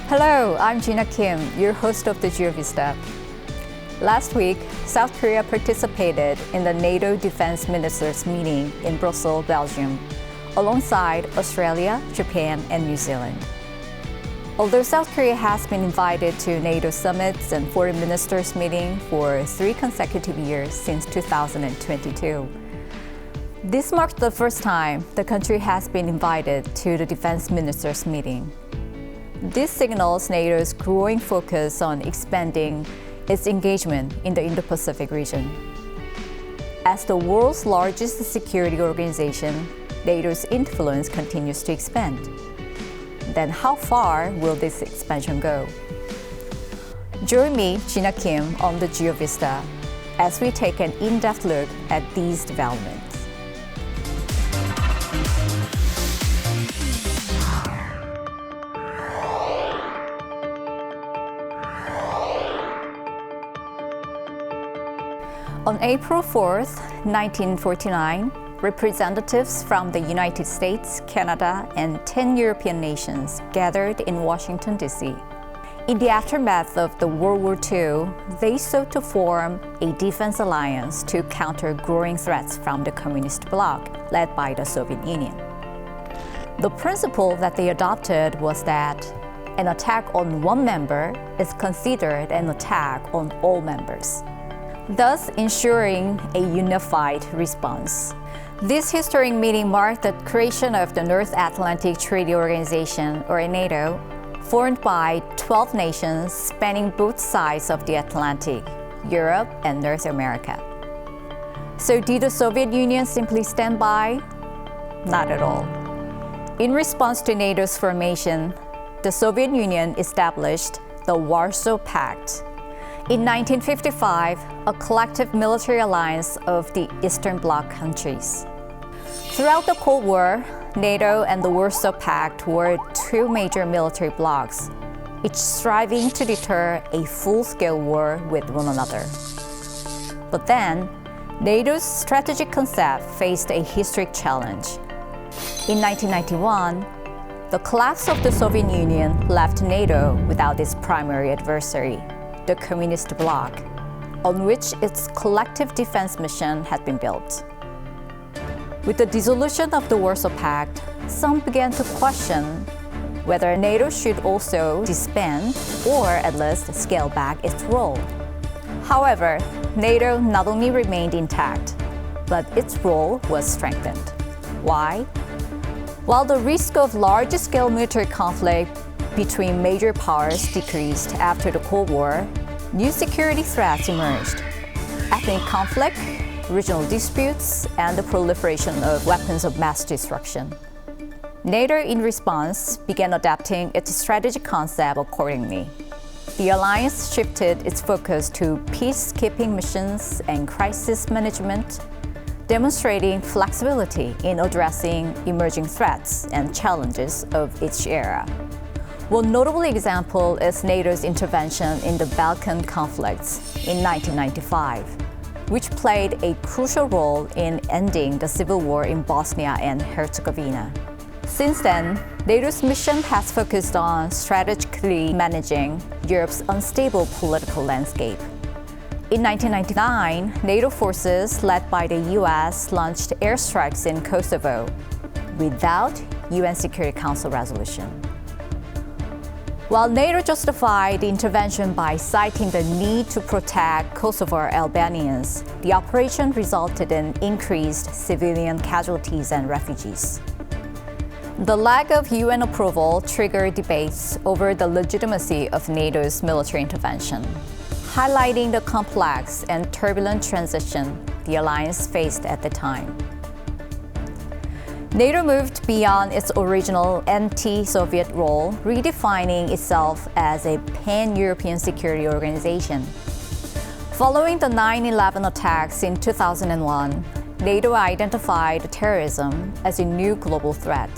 Hello, I'm Jina Kim, your host of the GeoVista. Last week, South Korea participated in the NATO Defense Ministers meeting in Brussels, Belgium, alongside Australia, Japan, and New Zealand. Although South Korea has been invited to NATO summits and foreign ministers meetings for 3 consecutive years since 2022, this marked the first time the country has been invited to the Defense Ministers meeting. This signals NATO's growing focus on expanding its engagement in the Indo-Pacific region. As the world's largest security organization, NATO's influence continues to expand. Then how far will this expansion go? Join me, Jina Kim, on the GeoVista as we take an in-depth look at these developments. On April 4, 1949, representatives from the United States, Canada, and 10 European nations gathered in Washington, D.C. In the aftermath of the World War II, they sought to form a defense alliance to counter growing threats from the communist bloc led by the Soviet Union. The principle that they adopted was that an attack on one member is considered an attack on all members, thus ensuring a unified response. This historic meeting marked the creation of the North Atlantic Treaty Organization, or NATO, formed by 12 nations spanning both sides of the Atlantic, Europe and North America. So did the Soviet Union simply stand by? Not at all. In response to NATO's formation, the Soviet Union established the Warsaw Pact. In 1955, a collective military alliance of the Eastern Bloc countries. Throughout the Cold War, NATO and the Warsaw Pact were 2 major military blocs, each striving to deter a full-scale war with one another. But then, NATO's strategic concept faced a historic challenge. In 1991, the collapse of the Soviet Union left NATO without its primary adversary, the communist bloc, on which its collective defense mission had been built. With the dissolution of the Warsaw Pact, some began to question whether NATO should also disband or at least scale back its role. However, NATO not only remained intact, but its role was strengthened. Why? While the risk of large-scale military conflict between major powers decreased after the Cold War, new security threats emerged: ethnic conflict, regional disputes, and the proliferation of weapons of mass destruction. NATO, in response, began adapting its strategic concept accordingly. The alliance shifted its focus to peacekeeping missions and crisis management, demonstrating flexibility in addressing emerging threats and challenges of each era. One notable example is NATO's intervention in the Balkan conflicts in 1995, which played a crucial role in ending the civil war in Bosnia and Herzegovina. Since then, NATO's mission has focused on strategically managing Europe's unstable political landscape. In 1999, NATO forces led by the US launched airstrikes in Kosovo without UN Security Council resolution. While NATO justified the intervention by citing the need to protect Kosovar Albanians, the operation resulted in increased civilian casualties and refugees. The lack of UN approval triggered debates over the legitimacy of NATO's military intervention, highlighting the complex and turbulent transition the alliance faced at the time. NATO moved beyond its original anti-Soviet role, redefining itself as a pan-European security organization. Following the 9/11 attacks in 2001, NATO identified terrorism as a new global threat.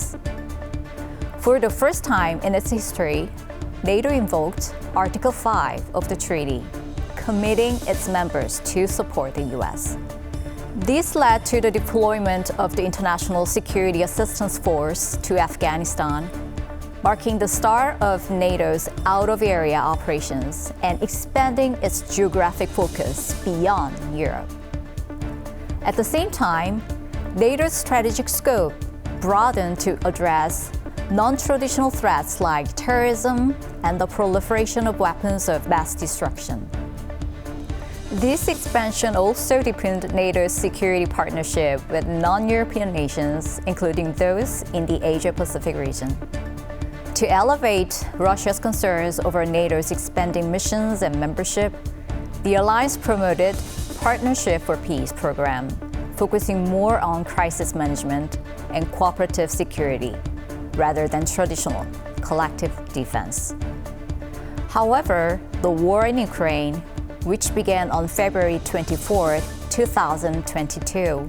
For the first time in its history, NATO invoked Article 5 of the treaty, committing its members to support the US. This led to the deployment of the International Security Assistance Force to Afghanistan, marking the start of NATO's out-of-area operations and expanding its geographic focus beyond Europe. At the same time, NATO's strategic scope broadened to address non-traditional threats like terrorism and the proliferation of weapons of mass destruction. This expansion also deepened NATO's security partnership with non-European nations, including those in the Asia-Pacific region. To elevate Russia's concerns over NATO's expanding missions and membership, the alliance promoted Partnership for Peace program, focusing more on crisis management and cooperative security, rather than traditional collective defense. However, the war in Ukraine, which began on February 24, 2022,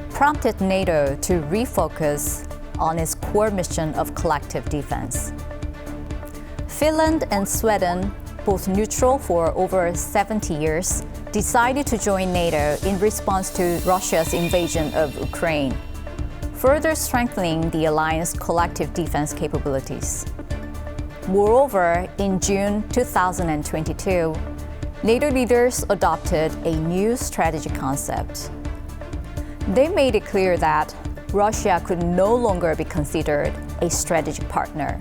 prompted NATO to refocus on its core mission of collective defense. Finland and Sweden, both neutral for over 70 years, decided to join NATO in response to Russia's invasion of Ukraine, further strengthening the alliance's collective defense capabilities. Moreover, in June 2022, NATO leaders adopted a new strategic concept. They made it clear that Russia could no longer be considered a strategic partner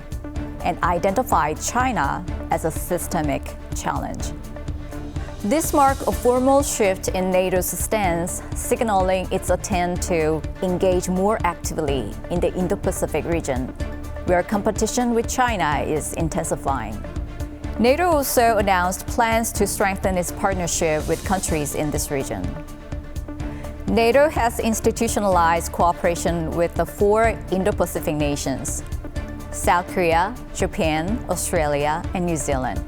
and identified China as a systemic challenge. This marked a formal shift in NATO's stance, signaling its intent to engage more actively in the Indo-Pacific region, where competition with China is intensifying. NATO also announced plans to strengthen its partnership with countries in this region. NATO has institutionalized cooperation with the 4 Indo-Pacific nations, South Korea, Japan, Australia, and New Zealand,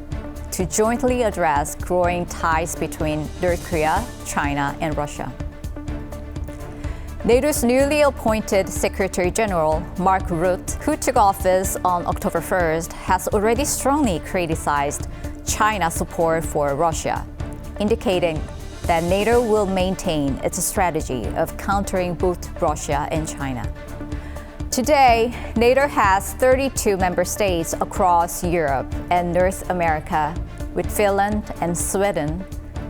to jointly address growing ties between North Korea, China, and Russia. NATO's newly appointed Secretary General, Mark Rutte, who took office on October 1st, has already strongly criticized China's support for Russia, indicating that NATO will maintain its strategy of countering both Russia and China. Today, NATO has 32 member states across Europe and North America, with Finland and Sweden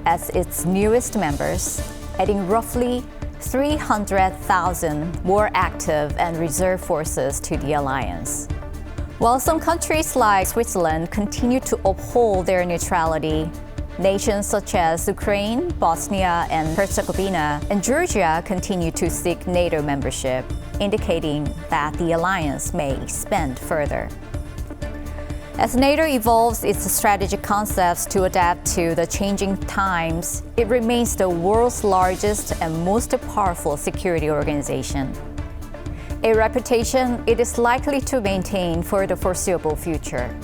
as its newest members, adding roughly 300,000 more active and reserve forces to the alliance. While some countries like Switzerland continue to uphold their neutrality, nations such as Ukraine, Bosnia and Herzegovina, and Georgia continue to seek NATO membership, indicating that the alliance may expand further. As NATO evolves its strategic concepts to adapt to the changing times, it remains the world's largest and most powerful security organization, a reputation it is likely to maintain for the foreseeable future.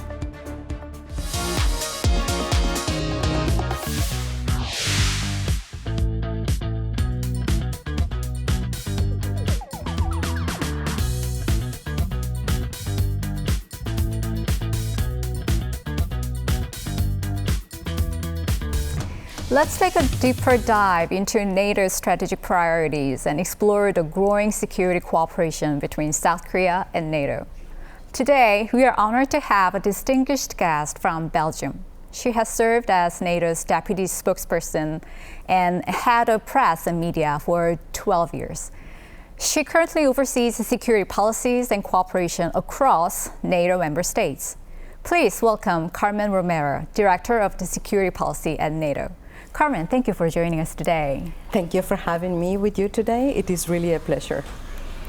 Let's take a deeper dive into NATO's strategic priorities and explore the growing security cooperation between South Korea and NATO. Today, we are honored to have a distinguished guest from Belgium. She has served as NATO's deputy spokesperson and head of press and media for 12 years. She currently oversees security policies and cooperation across NATO member states. Please welcome Carmen Romero, Director of the Security Policy at NATO. Carmen, thank you for joining us today. Thank you for having me with you today. It is really a pleasure.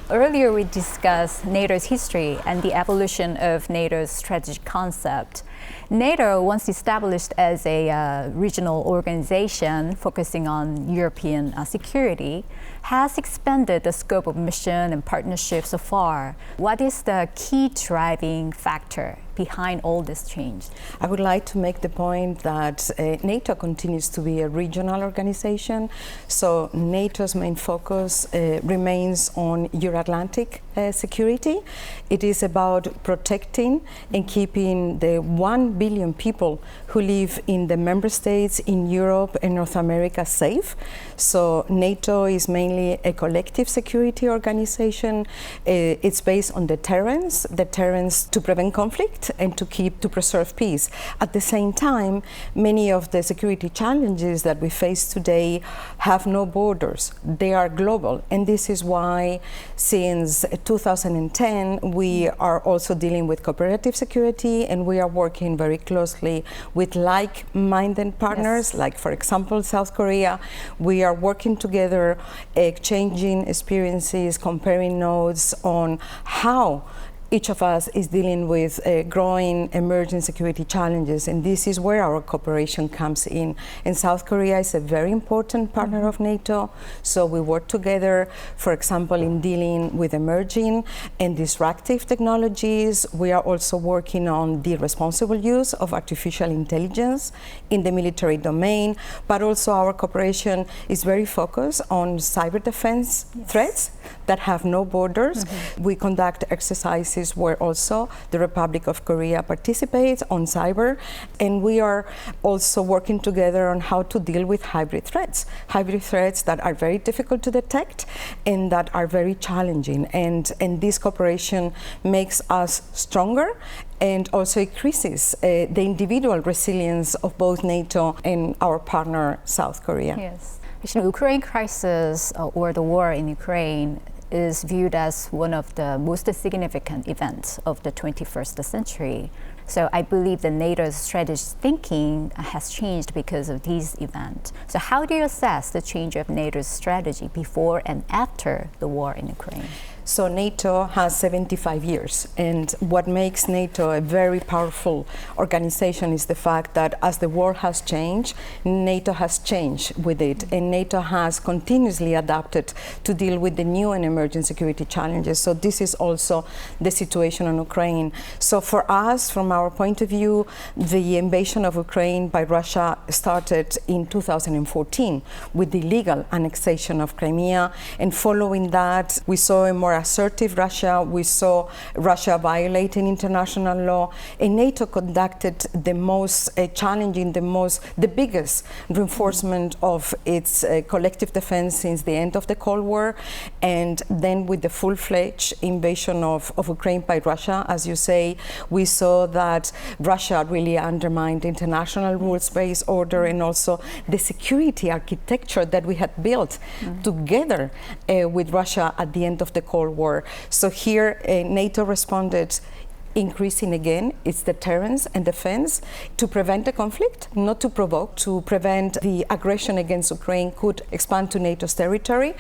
Earlier, we discussed NATO's history and the evolution of NATO's strategic concept. NATO, once established as a regional organization focusing on European security, has expanded the scope of mission and partnership so far. What is the key driving factor behind all this change? I would like to make the point that NATO continues to be a regional organization, so NATO's main focus remains on Euro-Atlantic security. It is about protecting and keeping the 1 billion people who live in the member states in Europe and North America safe. So NATO is mainly a collective security organization. It's based on deterrence to prevent conflict and to preserve peace. At the same time, many of the security challenges that we face today have no borders. They are global, and this is why since 2010 we are also dealing with cooperative security, and we are working very closely with like-minded partners, like for example South Korea. We are working together, exchanging experiences, comparing notes on how each of us is dealing with growing emerging security challenges, and this is where our cooperation comes in. And South Korea is a very important partner of NATO, so we work together, for example, in dealing with emerging and disruptive technologies. We are also working on the responsible use of artificial intelligence in the military domain, but also our cooperation is very focused on cyber defense threats that have no borders. We conduct exercises where also the Republic of Korea participates on cyber, and we are also working together on how to deal with hybrid threats that are very difficult to detect and that are very challenging. And this cooperation makes us stronger and also increases the individual resilience of both NATO and our partner South Korea. Yes. Actually, Ukraine crisis or the war in Ukraine is viewed as one of the most significant events of the 21st century. So I believe the NATO's strategic thinking has changed because of these events. So how do you assess the change of NATO's strategy before and after the war in Ukraine? So NATO has 75 years, and what makes NATO a very powerful organization is the fact that as the world has changed, NATO has changed with it, and NATO has continuously adapted to deal with the new and emerging security challenges. So this is also the situation in Ukraine. So for us, from our point of view, the invasion of Ukraine by Russia started in 2014 with the illegal annexation of Crimea, and following that we saw a more assertive Russia. We saw Russia violating international law, and NATO conducted the most challenging, the biggest reinforcement of its collective defense since the end of the Cold War, and then with the full-fledged invasion of Ukraine by Russia, as you say, we saw that Russia really undermined international rules-based order and also the security architecture that we had built together with Russia at the end of the Cold War. So here NATO responded increasing again its deterrence and defense to prevent the conflict, not to provoke, to prevent the aggression against Ukraine could expand to NATO's territory.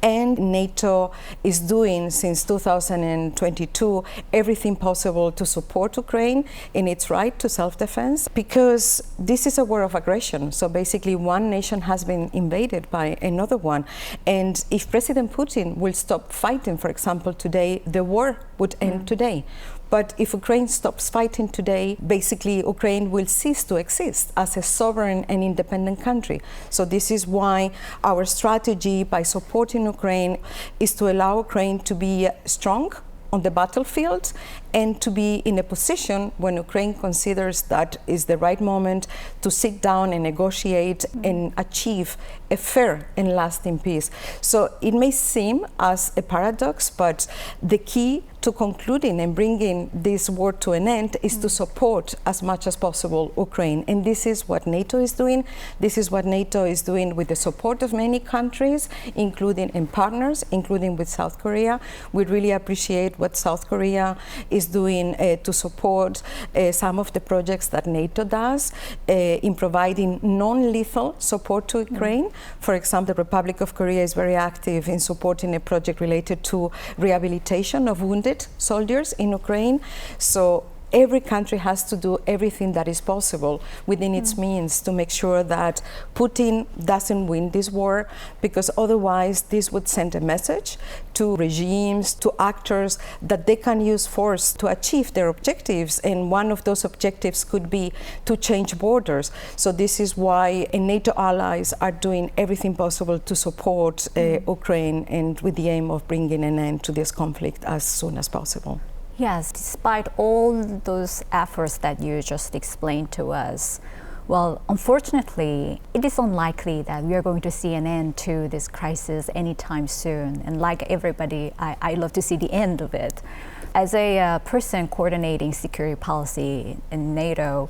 And NATO is doing, since 2022, everything possible to support Ukraine in its right to self-defense, because this is a war of aggression. So basically one nation has been invaded by another one. And if President Putin will stop fighting, for example, today, the war would end today. But if Ukraine stops fighting today, basically Ukraine will cease to exist as a sovereign and independent country. So this is why our strategy by supporting Ukraine is to allow Ukraine to be strong on the battlefield and to be in a position when Ukraine considers that is the right moment to sit down and negotiate and achieve a fair and lasting peace. So it may seem as a paradox, but the key to concluding and bringing this war to an end is to support as much as possible Ukraine. And this is what NATO is doing. This is what NATO is doing with the support of many countries, including and partners, including with South Korea. We really appreciate what South Korea is doing to support some of the projects that NATO does in providing non-lethal support to Ukraine. For example, the Republic of Korea is very active in supporting a project related to rehabilitation of wounded soldiers in Ukraine. So every country has to do everything that is possible within its means to make sure that Putin doesn't win this war, because otherwise this would send a message to regimes, to actors, that they can use force to achieve their objectives, and one of those objectives could be to change borders. So this is why NATO allies are doing everything possible to support Ukraine, and with the aim of bringing an end to this conflict as soon as possible. Yes, despite all those efforts that you just explained to us, well, unfortunately, it is unlikely that we are going to see an end to this crisis anytime soon. And like everybody, I love to see the end of it. As a person coordinating security policy in NATO,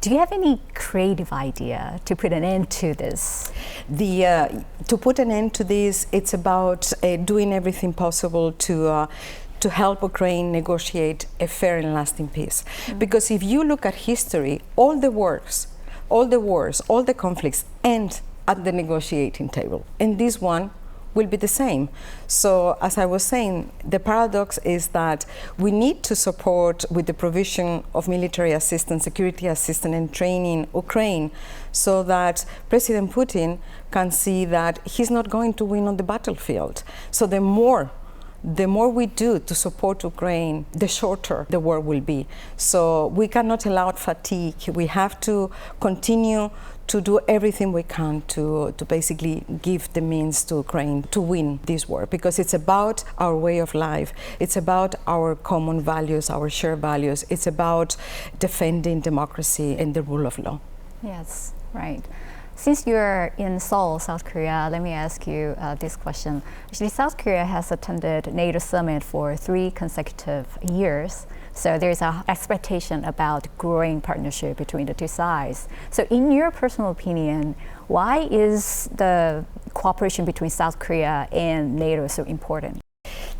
do you have any creative idea to put an end to this? To put an end to this, it's about doing everything possible to help Ukraine negotiate a fair and lasting peace. Because if you look at history, all the wars, all the conflicts end at the negotiating table. And this one will be the same. So as I was saying, the paradox is that we need to support with the provision of military assistance, security assistance and training Ukraine so that President Putin can see that he's not going to win on the battlefield. So the more we do to support Ukraine, the shorter the war will be. So we cannot allow fatigue. We have to continue to do everything we can to basically give the means to Ukraine to win this war, because it's about our way of life. It's about our common values, our shared values. It's about defending democracy and the rule of law. Yes, right. Since you're in Seoul, South Korea, let me ask you this question. Actually, South Korea has attended NATO summit for 3 consecutive years. So there's an expectation about growing partnership between the two sides. So in your personal opinion, why is the cooperation between South Korea and NATO so important?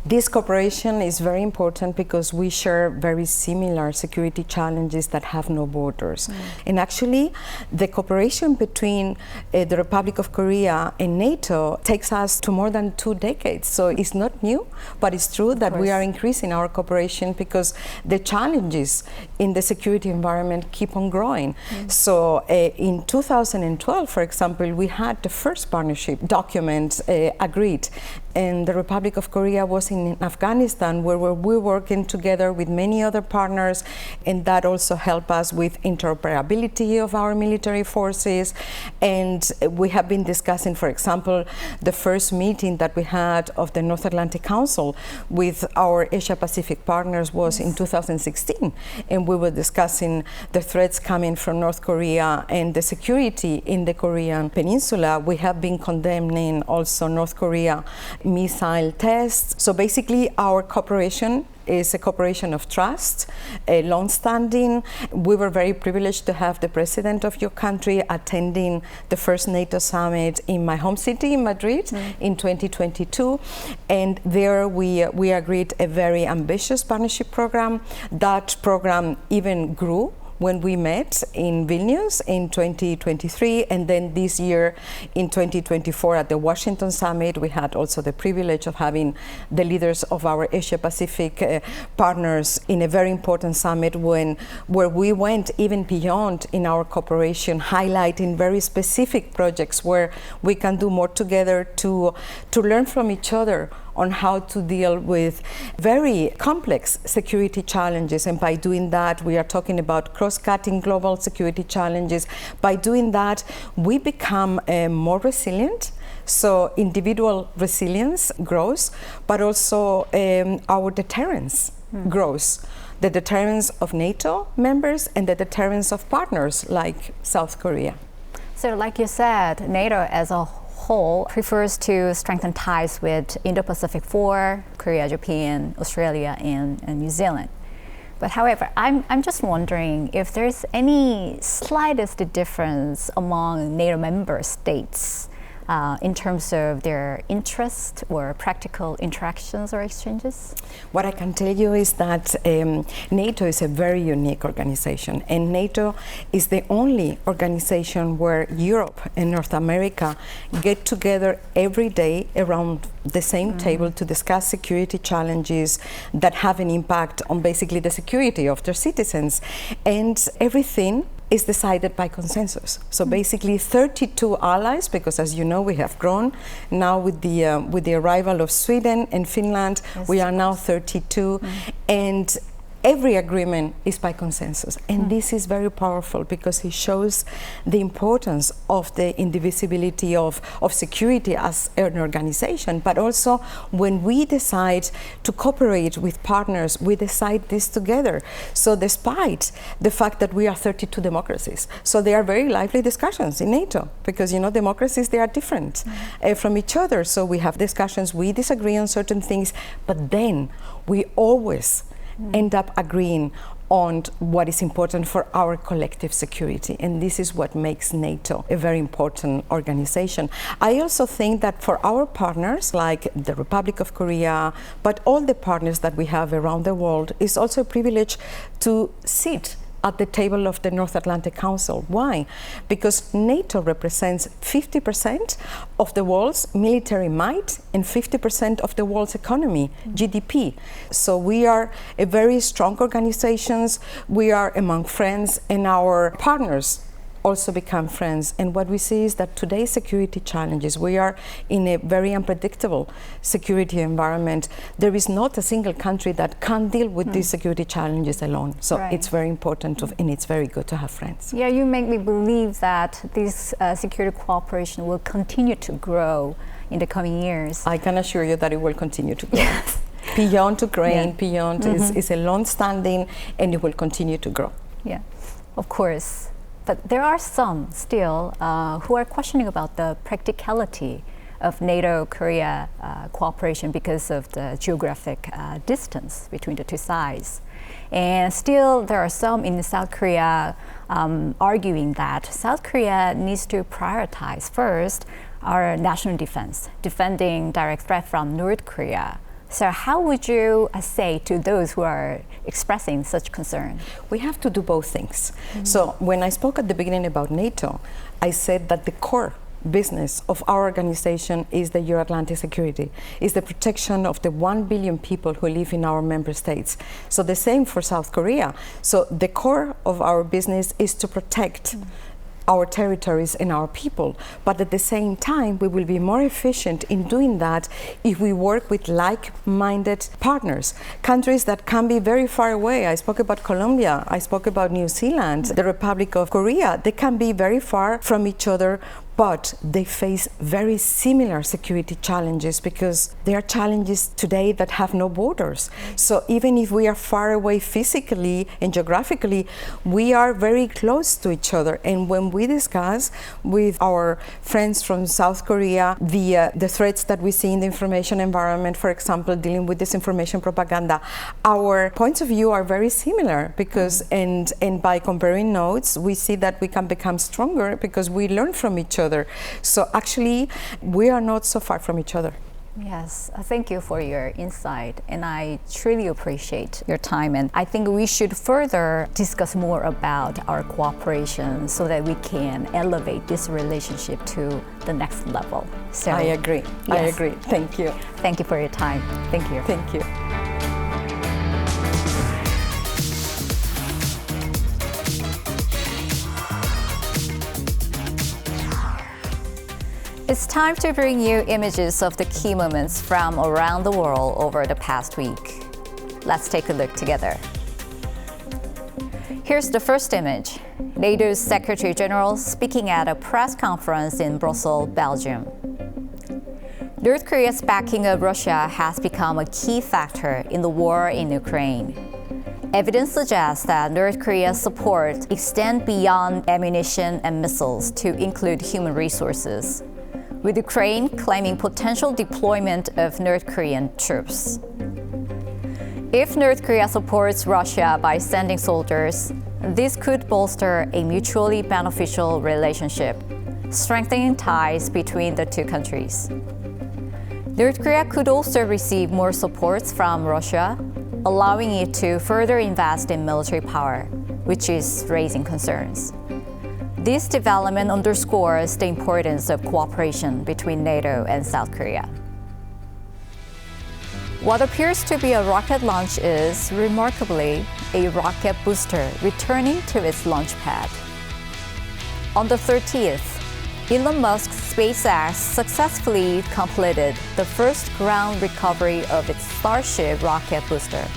This cooperation is very important because we share very similar security challenges that have no borders. And actually, the cooperation between the Republic of Korea and NATO takes us to more than 2 decades. So it's not new, but it's true that we are increasing our cooperation because the challenges in the security environment keep on growing. So in 2012, for example, we had the first partnership document agreed. And the Republic of Korea was in Afghanistan, where we're working together with many other partners, and that also helped us with interoperability of our military forces. And we have been discussing, for example, the first meeting that we had of the North Atlantic Council with our Asia-Pacific partners was in 2016, and we were discussing the threats coming from North Korea and the security in the Korean Peninsula. We have been condemning also North Korea missile tests. So basically our cooperation is a cooperation of trust, long-standing. We were very privileged to have the president of your country attending the first NATO summit in my home city, in Madrid, in 2022. And there we agreed a very ambitious partnership program. That program even grew when we met in Vilnius in 2023, and then this year in 2024 at the Washington Summit, we had also the privilege of having the leaders of our Asia-Pacific partners in a very important summit where we went even beyond in our cooperation, highlighting very specific projects where we can do more together to learn from each other on how to deal with very complex security challenges. And by doing that, we are talking about cross-cutting global security challenges. By doing that, we become more resilient. So individual resilience grows, but also our deterrence grows. The deterrence of NATO members and the deterrence of partners like South Korea. So like you said, NATO as a whole prefers to strengthen ties with Indo-Pacific 4, Korea, Japan, Australia, and New Zealand. But however, I'm just wondering if there's any slightest difference among NATO member states in terms of their interest or practical interactions or exchanges? What I can tell you is that NATO is a very unique organization, and NATO is the only organization where Europe and North America get together every day around the same table to discuss security challenges that have an impact on basically the security of their citizens. And everything is decided by consensus. So basically 32 allies, because as you know, we have grown now with the arrival of Sweden and Finland, we are now 32. And every agreement is by consensus. And this is very powerful because it shows the importance of the indivisibility of security as an organization. But also when we decide to cooperate with partners, we decide this together. So despite the fact that we are 32 democracies, so there are very lively discussions in NATO because, democracies, they are different from each other. So we have discussions, we disagree on certain things, but then we always end up agreeing on what is important for our collective security. And this is what makes NATO a very important organization. I also think that for our partners, like the Republic of Korea, but all the partners that we have around the world, it's also a privilege to sit at the table of the North Atlantic Council. Why? Because NATO represents 50% of the world's military might and 50% of the world's economy, GDP. So we are a very strong organization. We are among friends, and our partners also become friends. And what we see is that today's security challenges, we are in a very unpredictable security environment. There is not a single country that can deal with these security challenges alone. So it's very important and it's very good to have friends. Yeah, you make me believe that this security cooperation will continue to grow in the coming years. I can assure you that it will continue to grow. Yes. Beyond Ukraine, beyond is a long-standing, and it will continue to grow. Yeah, of course. But there are some still who are questioning about the practicality of NATO-Korea cooperation because of the geographic distance between the two sides. And still there are some in South Korea arguing that South Korea needs to prioritize first our national defense, defending direct threat from North Korea. So how would you say to those who are expressing such concern? We have to do both things. So when I spoke at the beginning about NATO, I said that the core business of our organization is the Euro-Atlantic security, is the protection of the 1 billion people who live in our member states. So the same for South Korea. So the core of our business is to protect our territories and our people. But at the same time, we will be more efficient in doing that if we work with like-minded partners, countries that can be very far away. I spoke about Colombia, I spoke about New Zealand, the Republic of Korea. They can be very far from each other, but they face very similar security challenges because there are challenges today that have no borders. So even if we are far away physically and geographically, we are very close to each other. And when we discuss with our friends from South Korea the threats that we see in the information environment, for example, dealing with disinformation propaganda, our points of view are very similar because, and by comparing notes, we see that we can become stronger because we learn from each other. So actually, we are not so far from each other. Yes, thank you for your insight, and I truly appreciate your time. And I think we should further discuss more about our cooperation so that we can elevate this relationship to the next level. So I agree. Yes. I agree. Thank you. Thank you for your time. Thank you. Thank you. It's time to bring you images of the key moments from around the world over the past week. Let's take a look together. Here's the first image. NATO's Secretary General speaking at a press conference in Brussels, Belgium. North Korea's backing of Russia has become a key factor in the war in Ukraine. Evidence suggests that North Korea's support extends beyond ammunition and missiles to include human resources, with Ukraine claiming potential deployment of North Korean troops. If North Korea supports Russia by sending soldiers, this could bolster a mutually beneficial relationship, strengthening ties between the two countries. North Korea could also receive more support from Russia, allowing it to further invest in military power, which is raising concerns. This development underscores the importance of cooperation between NATO and South Korea. What appears to be a rocket launch is, remarkably, a rocket booster returning to its launch pad. On the 30th, Elon Musk's SpaceX successfully completed the first ground recovery of its Starship rocket booster.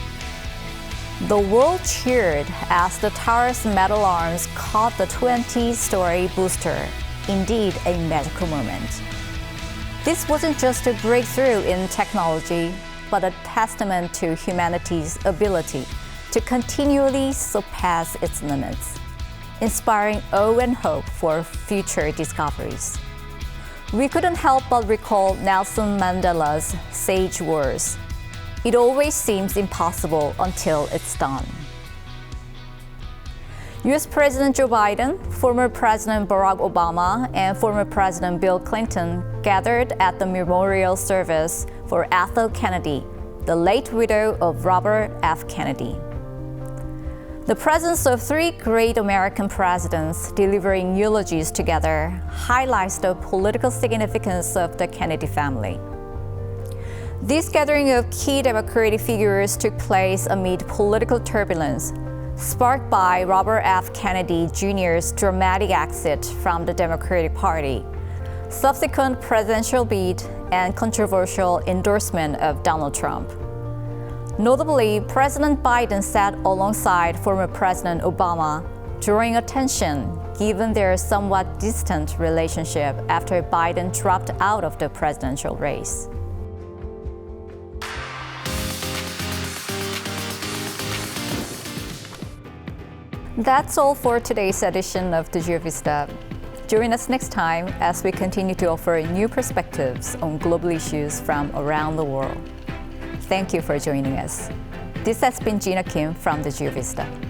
The world cheered as the tower's metal arms caught the 20-story booster. Indeed, a magical moment. This wasn't just a breakthrough in technology, but a testament to humanity's ability to continually surpass its limits, inspiring awe and hope for future discoveries. We couldn't help but recall Nelson Mandela's sage words. It always seems impossible until it's done. US President Joe Biden, former President Barack Obama, and former President Bill Clinton gathered at the memorial service for Ethel Kennedy, the late widow of Robert F. Kennedy. The presence of three great American presidents delivering eulogies together highlights the political significance of the Kennedy family. This gathering of key Democratic figures took place amid political turbulence, sparked by Robert F. Kennedy Jr.'s dramatic exit from the Democratic Party, subsequent presidential bid, and controversial endorsement of Donald Trump. Notably, President Biden sat alongside former President Obama, drawing attention given their somewhat distant relationship after Biden dropped out of the presidential race. That's all for today's edition of the GeoVista. Join us next time as we continue to offer new perspectives on global issues from around the world. Thank you for joining us. This has been Jina Kim from the GeoVista.